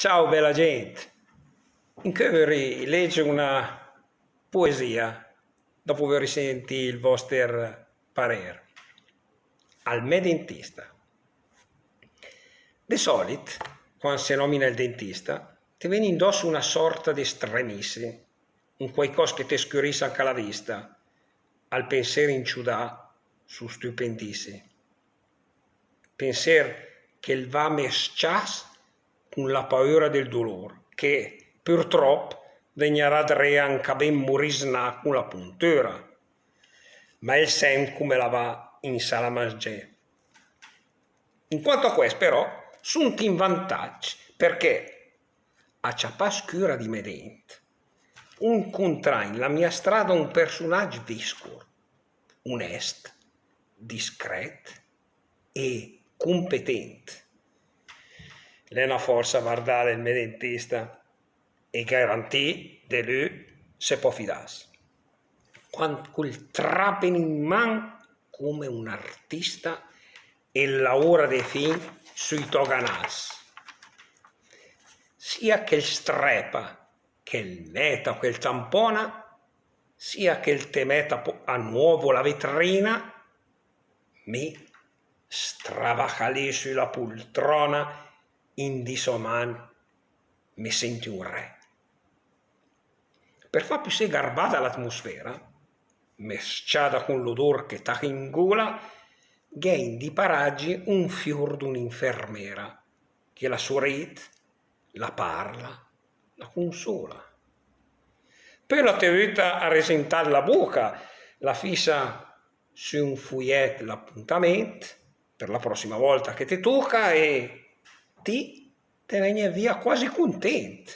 Ciao bella gente, in cui legge una poesia dopo aver sentito il vostro parere. Al me dentista. De solito, quando si nomina il dentista, ti viene indosso una sorta di stremissi, un qualcosa che ti scurisce anche la vista, al pensiero inciudà su stupendissi. Pensiero che il va mescias con la paura del dolore, che purtroppo vegnerà drea anche ben morisnà con la puntura, ma il sen come la va in sala mangiare. In quanto a questo però, sono in vantaggio, perché a ciapà scura di me dentro, incontrai nella mia strada un personaggio viscuro, onesto, discreto e competente. L'è una forza guardare il mio dentista e garantì di lui se può fidarsi. Quando col trapen in man come un artista e lavora dei film sui toganals. Sia che il strepa, che il meta, che il tampona, sia che il te metta a nuovo la vetrina, mi stravaca lì sulla poltrona in disoman mi senti un re. Per far più se garbata l'atmosfera, mesciata con l'odor che t'ha in gola, gain di paraggi un fior d'un'infermera che la sorride, la parla, la consola. Poi la tenuta a resentare la bocca, la fissa su un foglietto l'appuntamento per la prossima volta che ti tocca e te viene via quasi contento.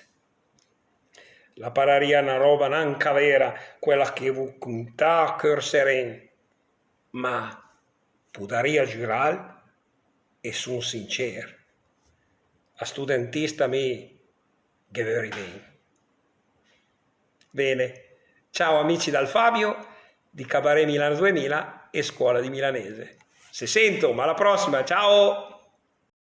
La pararia una roba nanca vera, quella che vuoi contare a cœur sereno, ma podaria giurare e son sincero. A sto dentista mi che veri bene. Bene, ciao amici dal Fabio di Cabaret Milano 2000 e Scuola di Milanese. Se sento, ma alla prossima, ciao!